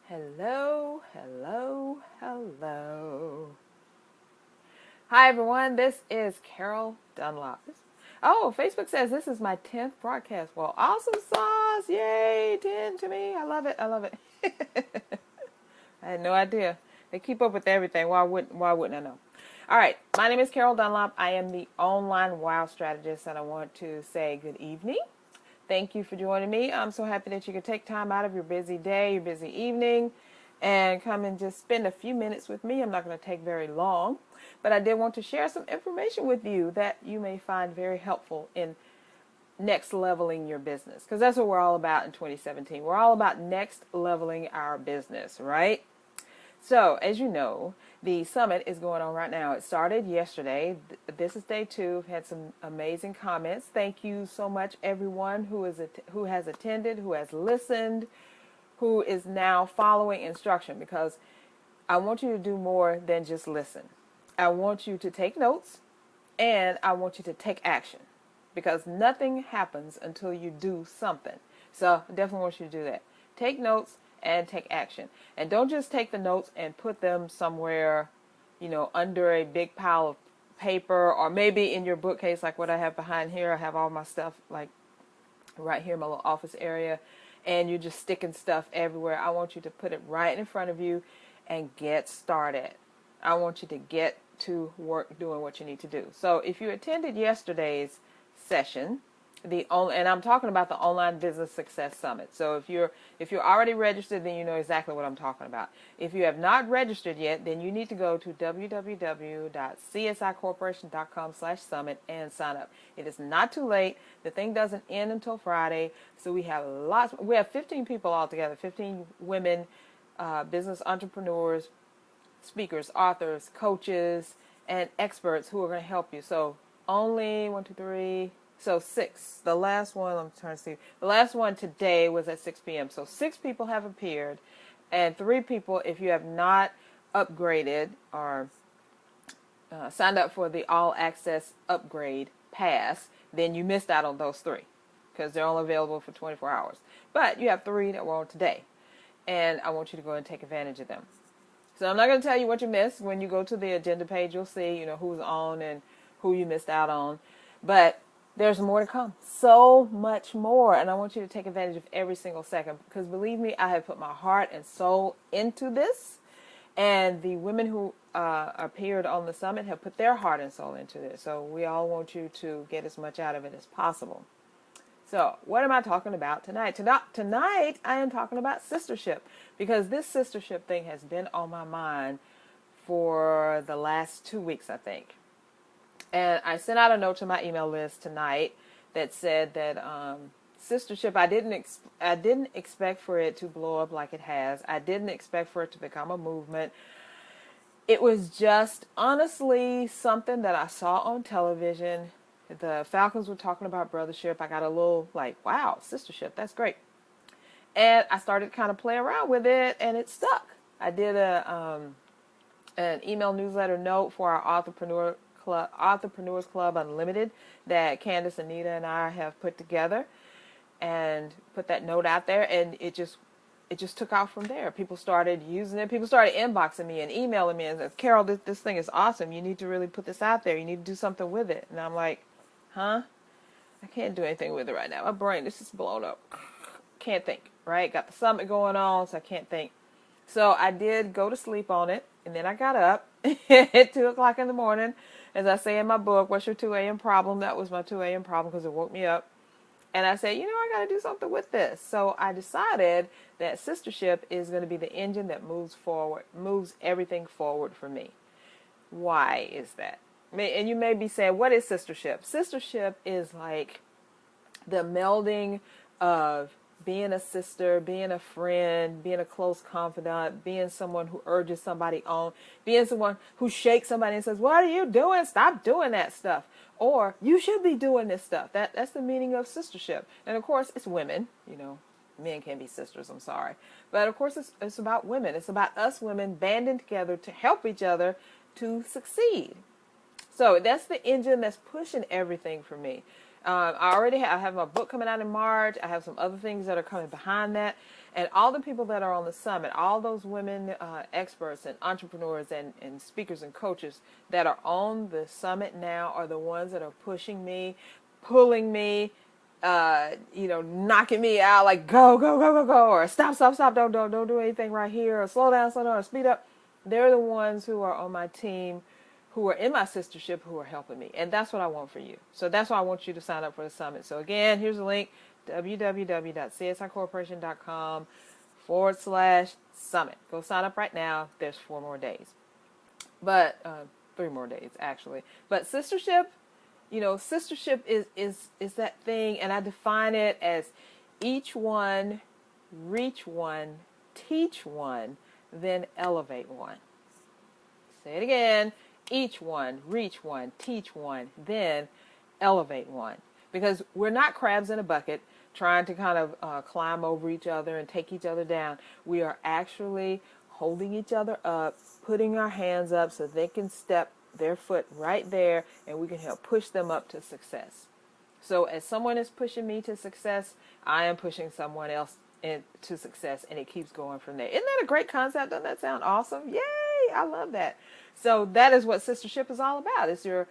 Hello, hello, hello. Hi, everyone. This is Carol Dunlop. Oh, Facebook says this is my 10th broadcast. Well, awesome sauce. Yay, 10 to me. I love it. I love it. I had no idea. They keep up with everything. Why wouldn't I know? All right. My name is Carol Dunlop. I am the online WOW strategist, and I want to say good evening. Thank you for joining me. I'm so happy that you could take time out of your busy day, your busy evening, and come and just spend a few minutes with me. I'm not going to take very long, but I did want to share some information with you that you may find very helpful in next leveling your business, because that's what we're all about in 2017. We're all about next leveling our business, right? So, as you know, the summit is going on right now. It started yesterday. This is day 2. I've had some amazing comments. Thank you so much, everyone who has attended, who has listened, who is now following instruction, because I want you to do more than just listen. I want you to take notes, and I want you to take action, because nothing happens until you do something. So I definitely want you to do that. Take notes and take action. And don't just take the notes and put them somewhere, under a big pile of paper, or maybe in your bookcase, like what I have behind here. I have all my stuff like right here in my little office area, and you're just sticking stuff everywhere. I want you to put it right in front of you and get started. I want you to get to work doing what you need to do. So if you attended yesterday's session, and I'm talking about the Online Business Success Summit. So if you're already registered, then you know exactly what I'm talking about. If you have not registered yet, then you need to go to www.csicorporation.com/summit and sign up. It is not too late. The thing doesn't end until Friday. So we have 15 people altogether, 15 women, business entrepreneurs, speakers, authors, coaches, and experts who are going to help you. So only 1, 2, 3. So 6. The last one, I'm trying to see. The last one today was at 6 p.m. So 6 people have appeared, and 3 people, if you have not upgraded or signed up for the All Access Upgrade Pass, then you missed out on those 3, because they're only available for 24 hours. But you have 3 that were on today, and I want you to go and take advantage of them. So I'm not going to tell you what you missed. When you go to the agenda page, you'll see, who's on and who you missed out on. But there's more to come. So much more. And I want you to take advantage of every single second, because believe me, I have put my heart and soul into this. And the women who appeared on the summit have put their heart and soul into this. So we all want you to get as much out of it as possible. So what am I talking about tonight? Tonight I am talking about sistership, because this sistership thing has been on my mind for the last 2 weeks, I think. And I sent out a note to my email list tonight that said that sistership, I didn't expect for it to blow up like it has. I didn't expect for it to become a movement. It was just honestly something that I saw on television. The Falcons were talking about brothership. I got a little like, wow, sistership, that's great. And I started kind of playing around with it, and it stuck. I did an email newsletter note for our Authorpreneurs Club Unlimited that Candace, Anita, and I have put together, and put that note out there, and it just took off from there. People started using it. People started inboxing me and emailing me and said, Carol, this thing is awesome. You need to really put this out there. You need to do something with it. And I'm like, huh? I can't do anything with it right now. My brain is just blown up. Can't think, right? Got the summit going on, so I can't think. So I did go to sleep on it, and then I got up at 2 o'clock in the morning. As I say in my book, What's Your 2 a.m. Problem? That was my 2 a.m. problem, because it woke me up. And I said, I got to do something with this. So I decided that sistership is going to be the engine that moves everything forward for me. Why is that? And you may be saying, what is sistership? Sistership is like the melding of being a sister, being a friend, being a close confidant, being someone who urges somebody on, being someone who shakes somebody and says, what are you doing? Stop doing that stuff. Or you should be doing this stuff. That's the meaning of sistership. And of course, it's women. Men can't be sisters, I'm sorry. But of course, it's about women. It's about us women banding together to help each other to succeed. So that's the engine that's pushing everything for me. I have my book coming out in March. I have some other things that are coming behind that. And all the people that are on the summit, all those women experts and entrepreneurs and speakers and coaches that are on the summit now are the ones that are pushing me, pulling me, knocking me out like go, go, go, go, go, or stop, stop, stop, don't do anything right here, or slow down, or speed up. They're the ones who are on my team, who are in my sistership, who are helping me. And that's what I want for you. So that's why I want you to sign up for the summit. So again, here's the link, www.csicorporation.com/summit. Go sign up right now. There's 4 more days. But 3 more days, actually. But sistership, sistership is that thing, and I define it as each one, reach one, teach one, then elevate one. Say it again. Each one, reach one, teach one, then elevate one. Because we're not crabs in a bucket trying to kind of climb over each other and take each other down. We are actually holding each other up, putting our hands up so they can step their foot right there, and we can help push them up to success. So as someone is pushing me to success, I am pushing someone else into success, and it keeps going from there. Isn't that a great concept? Doesn't that sound awesome? Yay! I love that. So that is what sistership is all about. It's your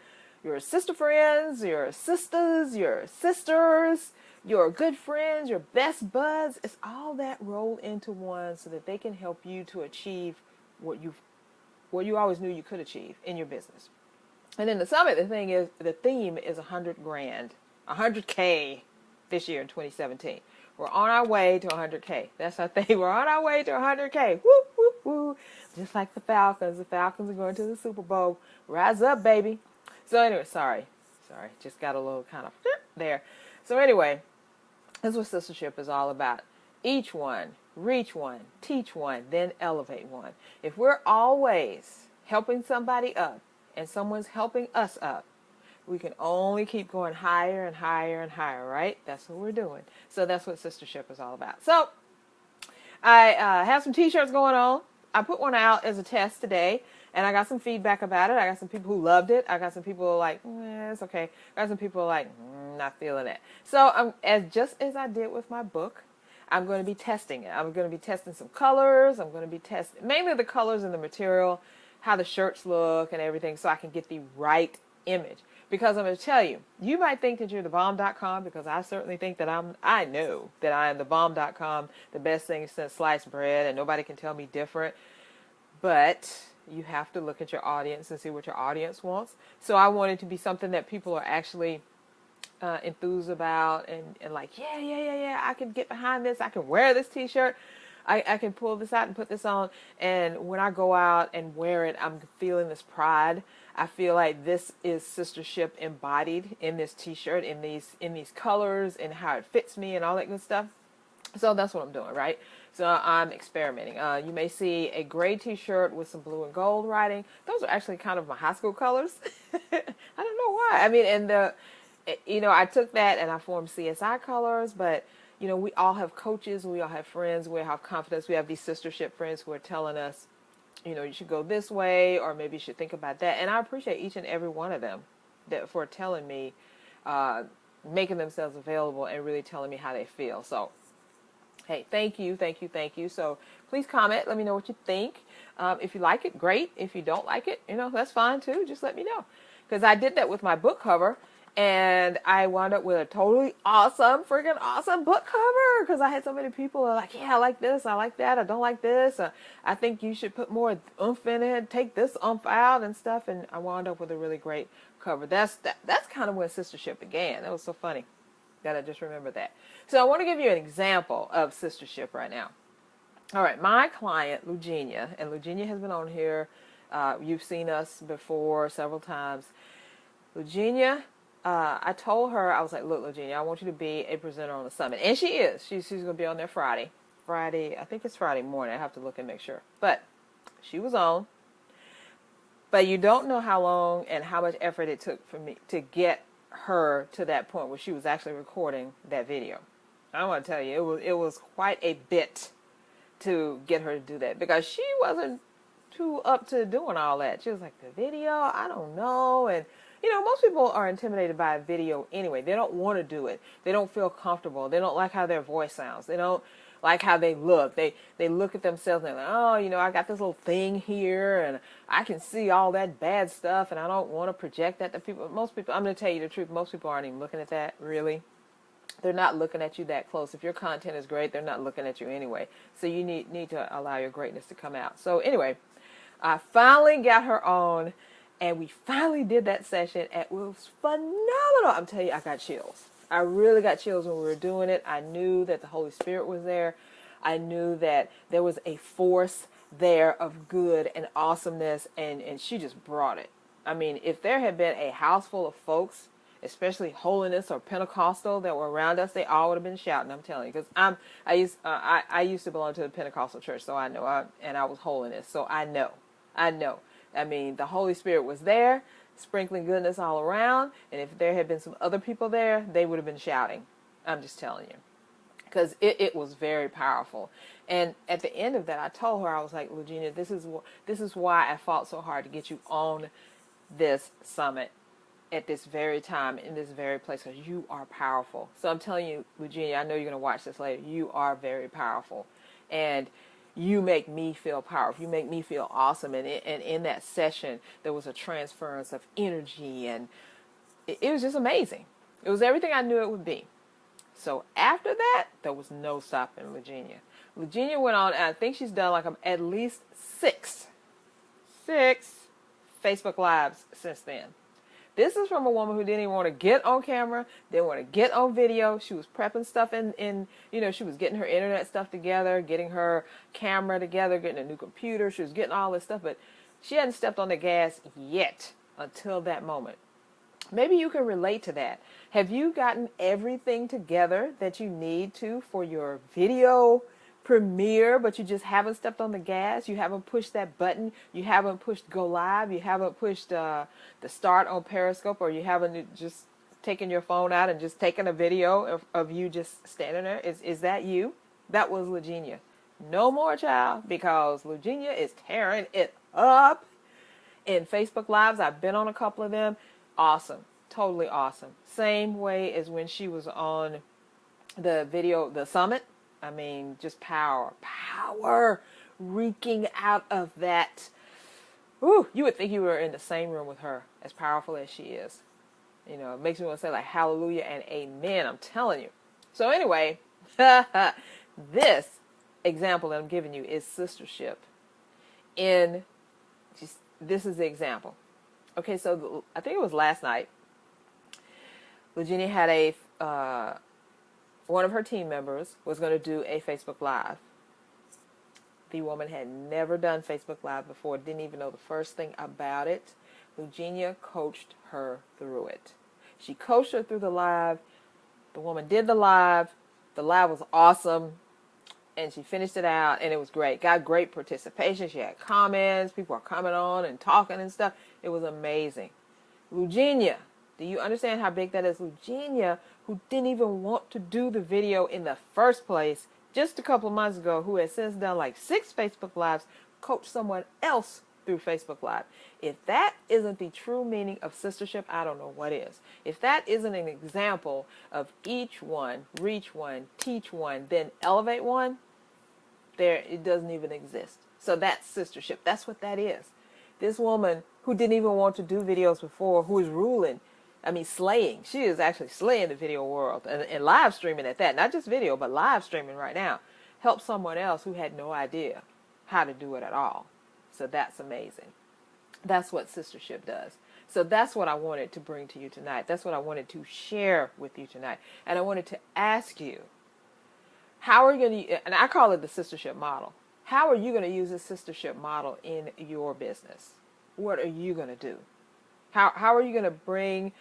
sister friends, your sisters, your sisters, your good friends, your best buds. It's all that rolled into one so that they can help you to achieve what you always knew you could achieve in your business. And then the summit, the theme is 100 grand, 100K this year in 2017. We're on our way to 100K. That's our thing. We're on our way to 100K. Woo, woo, woo. Just like the Falcons. The Falcons are going to the Super Bowl. Rise up, baby. So anyway, sorry. Just got a little kind of there. So anyway, that's what sistership is all about. Each one, reach one, teach one, then elevate one. If we're always helping somebody up and someone's helping us up, we can only keep going higher and higher and higher, right? That's what we're doing. So that's what sistership is all about. So I have some t-shirts going on. I put one out as a test today, and I got some feedback about it. I got some people who loved it. I got some people who are like, it's okay. I got some people who are like, not feeling it. So just as I did with my book, I'm going to be testing it. I'm going to be testing some colors. I'm going to be testing mainly the colors and the material, how the shirts look and everything, so I can get the right image. Because I'm going to tell you, you might think that you're the bomb.com, because I certainly think that I know that I am the bomb.com, the best thing since sliced bread, and nobody can tell me different. But you have to look at your audience and see what your audience wants. So I want it to be something that people are actually enthused about and like, yeah, I can get behind this. I can wear this t-shirt. I can pull this out and put this on. And when I go out and wear it, I'm feeling this pride. I feel like this is sistership embodied in this t-shirt, in these colors, and how it fits me and all that good stuff. So that's what I'm doing, right? So I'm experimenting. You may see a gray t-shirt with some blue and gold writing. Those are actually kind of my high school colors. I don't know why. I mean, and I took that and I formed CSI colors, but we all have coaches, we all have friends, we all have confidence. We have these sistership friends who are telling us, you should go this way, or maybe you should think about that. And I appreciate each and every one of them for telling me, making themselves available and really telling me how they feel. So, hey, thank you. So please comment. Let me know what you think. If you like it, great. If you don't like it, that's fine too. Just let me know. Because I did that with my book cover. And I wound up with a totally freaking awesome book cover, because I had so many people who are like, yeah, I like this, I like that, I don't like this. I think you should put more oomph in it, take this oomph out and stuff. And I wound up with a really great cover. That's kind of when sistership began. That was so funny that I just remembered that. So I want to give you an example of sistership right now. All right, my client, Lugenia, and Lugenia has been on here. You've seen us before several times. Lugenia, I told her, I was like, look, Lugenia, I want you to be a presenter on the summit. And she is. She's going to be on there Friday. I think it's Friday morning. I have to look and make sure. But she was on. But you don't know how long and how much effort it took for me to get her to that point where she was actually recording that video. I want to tell you, it was quite a bit to get her to do that, because she wasn't too up to doing all that. She was like, the video, I don't know. And most people are intimidated by a video anyway. They don't want to do it. They don't feel comfortable. They don't like how their voice sounds. They don't like how they look. They look at themselves and they're like, oh, I got this little thing here and I can see all that bad stuff and I don't want to project that to people. Most people, I'm going to tell you the truth, most people aren't even looking at that, really. They're not looking at you that close. If your content is great, they're not looking at you anyway. So you need to allow your greatness to come out. So anyway, I finally got her on, and we finally did that session, and it was phenomenal. I'm telling you, I got chills. I really got chills when we were doing it. I knew that the Holy Spirit was there. I knew that there was a force there of good and awesomeness, and she just brought it. I mean, if there had been a house full of folks, especially holiness or Pentecostal, that were around us, they all would have been shouting. I'm telling you, because I used to belong to the Pentecostal church, so I know, and I was holiness, so I know. I mean, the Holy Spirit was there, sprinkling goodness all around, and if there had been some other people there, they would have been shouting. I'm just telling you, because it was very powerful. And at the end of that, I told her, I was like, Virginia, this is why I fought so hard to get you on this summit at this very time, in this very place, because you are powerful. So I'm telling you, Virginia, I know you're going to watch this later. You are very powerful. And you make me feel powerful. You make me feel awesome. And in that session, there was a transference of energy, and it was just amazing. It was everything I knew it would be. So after that, there was no stopping Virginia. Virginia went on, and I think she's done like at least six Facebook Lives since then. This is from a woman who didn't even want to get on camera, didn't want to get on video. She was prepping stuff she was getting her internet stuff together, getting her camera together, getting a new computer. She was getting all this stuff, but she hadn't stepped on the gas yet until that moment. Maybe you can relate to that. Have you gotten everything together that you need to for your video premiere, but you just haven't stepped on the gas? You haven't pushed that button. You haven't pushed go live. You haven't pushed the start on Periscope, or you haven't just taken your phone out and just taken a video of you just standing there. Is that you? That was Virginia. No more, child, because Virginia is tearing it up in Facebook Lives. I've been on a couple of them. Awesome. Totally awesome. Same way as when she was on the summit. I mean, just power reeking out of that. Ooh, you would think you were in the same room with her, as powerful as she is. It makes me want to say like hallelujah and amen. I'm telling you. So anyway, this example that I'm giving you is sistership. This is the example. Okay, so I think it was last night. Virginia had one of her team members was going to do a Facebook Live. The woman had never done Facebook Live before, didn't even know the first thing about it. Virginia coached her through it. She coached her through the live. The woman did the live. The live was awesome. And she finished it out, and it was great. Got great participation. She had comments. People were coming on and talking and stuff. It was amazing. Virginia, do you understand how big that is? Virginia, who didn't even want to do the video in the first place, just a couple of months ago, who has since done like 6 Facebook Lives, coached someone else through Facebook Live. If that isn't the true meaning of sistership, I don't know what is. If that isn't an example of each one, reach one, teach one, then elevate one, it doesn't even exist. So that's sistership. That's what that is. This woman who didn't even want to do videos before, who is ruling, slaying. She is actually slaying the video world and live streaming at that. Not just video, but live streaming right now. Help someone else who had no idea how to do it at all. So that's amazing. That's what sistership does. So that's what I wanted to bring to you tonight. That's what I wanted to share with you tonight. And I wanted to ask you, how are you going to, and I call it the sistership model. How are you going to use this sistership model in your business? What are you going to do? How are you going to bring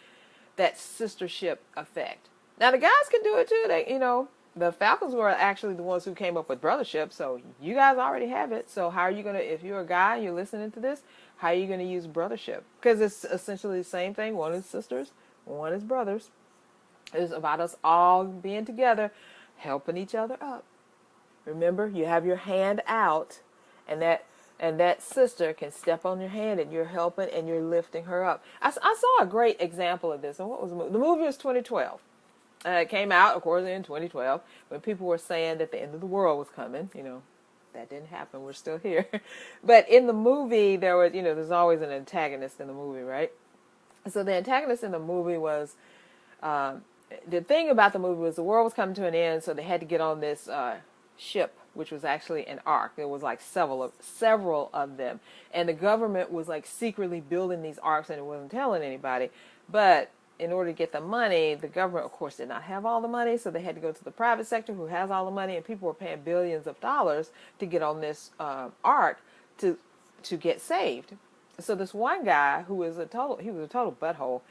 that sistership effect? Now, the guys can do it too. The Falcons were actually the ones who came up with brothership, so you guys already have it. So how are you going to, if you're a guy and you're listening to this, how are you going to use brothership? Because it's essentially the same thing. One is sisters, one is brothers. It's about us all being together, helping each other up. Remember, you have your hand out, and that And that sister can step on your hand and you're helping and you're lifting her up. I saw a great example of this. And what was the movie? The movie was 2012. It came out, of course, in 2012 when people were saying that the end of the world was coming. That didn't happen. We're still here. But in the movie, there was, there's always an antagonist in the movie, right? So the antagonist in the movie was, the thing about the movie was the world was coming to an end, so they had to get on this ship, which was actually an ark. There was like several of them, and the government was like secretly building these arks, and it wasn't telling anybody. But in order to get the money, the government, of course, did not have all the money, so they had to go to the private sector, who has all the money, and people were paying billions of dollars to get on this ark to get saved. So this one guy who was a total butthole.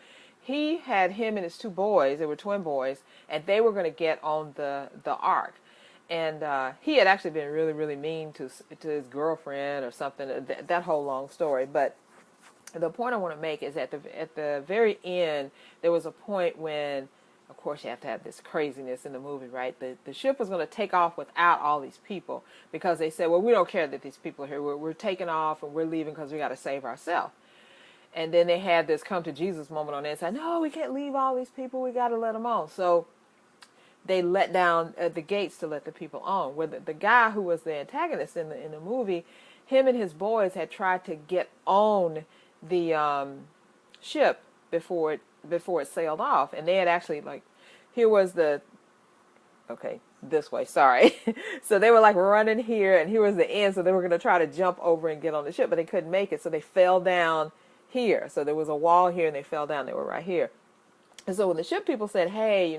He had him and his two boys. They were twin boys, and they were going to get on the ark. And he had actually been really, really mean to his girlfriend or something. That whole long story. But the point I want to make is at the very end, there was a point when, of course, you have to have this craziness in the movie, right? The ship was going to take off without all these people because they said, well, we don't care that these people are here. We're taking off and we're leaving because we got to save ourselves. And then they had this come to Jesus moment on there and said, no, we can't leave all these people. We got to let them on. So they let down the gates to let the people on. Where the guy who was the antagonist in the movie, him and his boys had tried to get on the ship before it sailed off. And they had actually, here was this way, sorry. So they were like running here, and here was the end. So they were going to try to jump over and get on the ship, but they couldn't make it. So they fell down here. So there was a wall here, and they fell down. They were right here. And so when the ship people said, hey,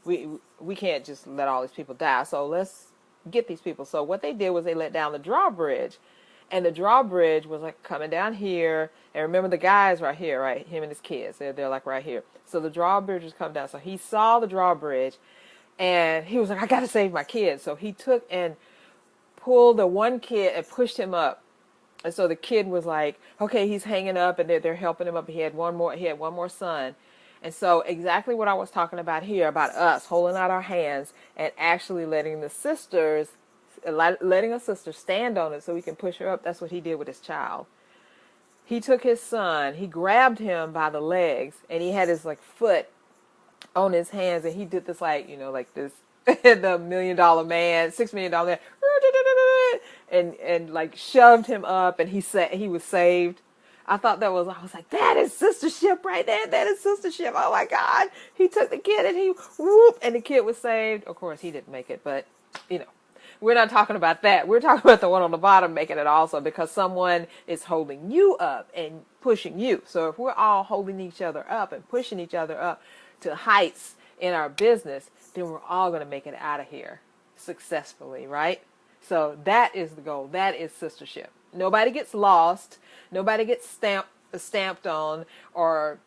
we can't just let all these people die. So let's get these people. So what they did was they let down the drawbridge. And the drawbridge was like coming down here. And remember, the guy's right here, right? Him and his kids. They're like right here. So the drawbridge was coming down. So he saw the drawbridge, and he was like, I got to save my kids. So he took and pulled the one kid and pushed him up. And so the kid was like, okay, he's hanging up, and they're helping him up. He had one more son. And so exactly what I was talking about here, about us holding out our hands and actually letting a sister stand on it so we can push her up. That's what he did with his child. He took his son, he grabbed him by the legs, and he had his foot on his hands, and he did this like this, the $1 million man, $6 million man, and like shoved him up, and he was saved. I was like, that is sistership right there. That is sistership. Oh my God. He took the kid and and the kid was saved. Of course, he didn't make it, but we're not talking about that. We're talking about the one on the bottom making it also, because someone is holding you up and pushing you. So if we're all holding each other up and pushing each other up to heights in our business, then we're all going to make it out of here successfully, right? So that is the goal. That is sistership. Nobody gets lost. Nobody gets stamped on or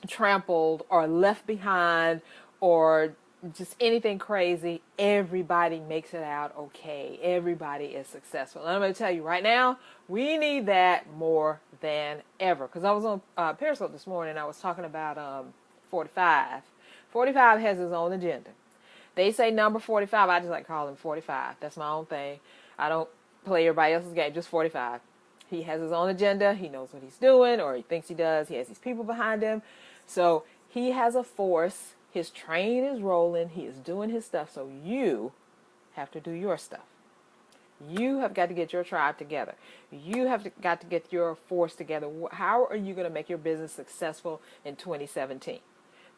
trampled or left behind or just anything crazy. Everybody makes it out okay. Everybody is successful. And I'm going to tell you right now, we need that more than ever. Because I was on Periscope this morning, and I was talking about 45. 45 has his own agenda. They say number 45. I just like calling him 45. That's my own thing. I don't play everybody else's game, just 45. He has his own agenda. He knows what he's doing, or he thinks he does. He has these people behind him. So he has a force. His train is rolling. He is doing his stuff. So you have to do your stuff. You have got to get your tribe together. You have got to get your force together. How are you going to make your business successful in 2017?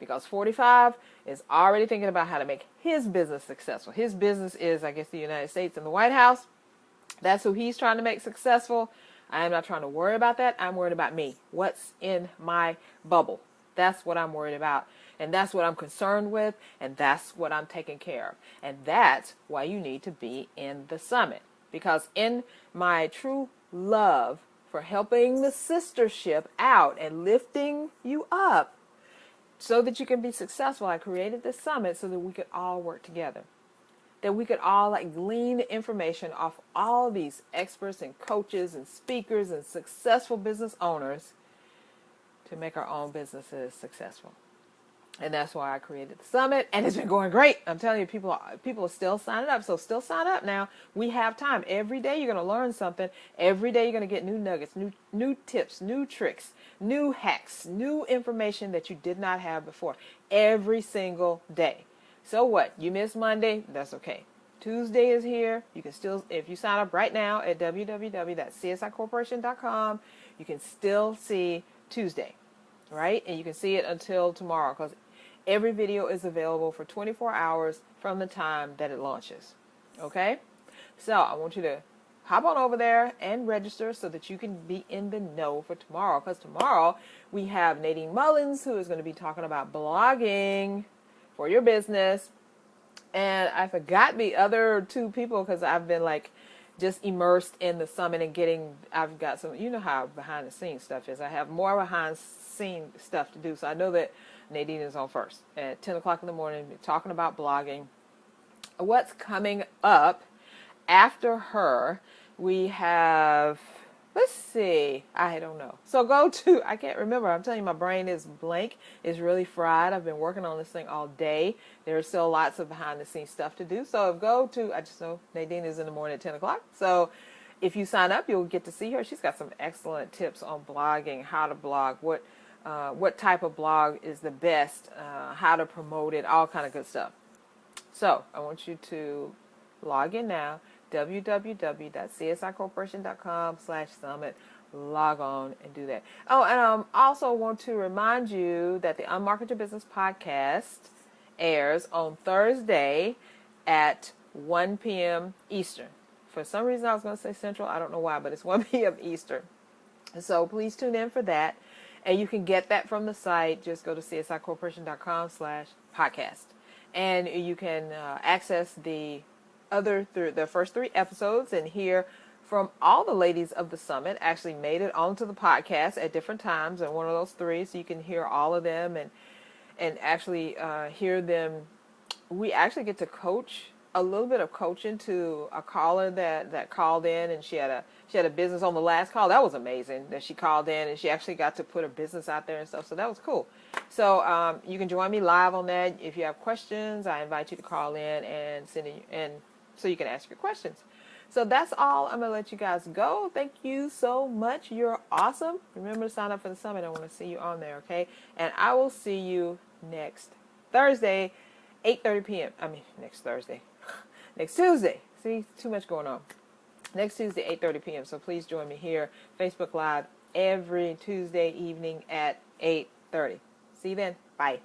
Because 45 is already thinking about how to make his business successful. His business is, I guess, the United States and the White House. That's who he's trying to make successful. I am not trying to worry about that. I'm worried about me. What's in my bubble? That's what I'm worried about. And that's what I'm concerned with. And that's what I'm taking care of. And that's why you need to be in the summit. Because in my true love for helping the sistership out and lifting you up so that you can be successful, I created this summit so that we could all work together. That we could all glean information off all these experts and coaches and speakers and successful business owners to make our own businesses successful. And that's why I created the summit, and it's been going great. I'm telling you, people are still signing up. So still sign up now. We have time. Every day you're going to learn something. Every day you're going to get new nuggets, new tips, new tricks, new hacks, new information that you did not have before. Every single day. So what? You missed Monday? That's okay. Tuesday is here. You can still, if you sign up right now at www.csicorporation.com, you can still see Tuesday, right? And you can see it until tomorrow, because every video is available for 24 hours from the time that it launches. Okay? So I want you to hop on over there and register so that you can be in the know for tomorrow. Because tomorrow we have Nadine Mullins, who is going to be talking about blogging for your business. And I forgot the other two people because I've been like just immersed in the summit and I've got some, you know how behind the scenes stuff is. I have more behind scene stuff to do. So I know that Nadine is on first at 10 o'clock in the morning, talking about blogging. What's coming up after her? We have, let's see, I don't know. So I can't remember. I'm telling you, my brain is blank. It's really fried. I've been working on this thing all day. There's still lots of behind the scenes stuff to do. So I just know Nadine is in the morning at 10 o'clock. So if you sign up, you'll get to see her. She's got some excellent tips on blogging, how to blog, what type of blog is the best, how to promote it, all kind of good stuff. So I want you to log in now, www.csicorporation.com/summit. Log on and do that. Oh, and also want to remind you that the Unmarket Your Business podcast airs on Thursday at 1 p.m. Eastern. For some reason, I was going to say Central. I don't know why, but it's 1 p.m. Eastern. So please tune in for that. And you can get that from the site. Just go to csicorporation.com/podcast. And you can access the first 3 episodes and hear from all the ladies of the summit. Actually made it onto the podcast at different times in one of those 3. So you can hear all of them and actually hear them. We actually get to coach a little bit of coaching to a caller that called in, and she had a business on the last call. That was amazing that she called in and she actually got to put her business out there and stuff. So that was cool. So you can join me live on that. If you have questions, I invite you to call in and so you can ask your questions. So that's all. I'm going to let you guys go. Thank you so much. You're awesome. Remember to sign up for the summit. I want to see you on there, okay? And I will see you next Thursday, 8:30 p.m. Next Thursday. Next Tuesday. See, too much going on. Next Tuesday, 8:30 p.m. So please join me here, Facebook Live, every Tuesday evening at 8:30. See you then. Bye.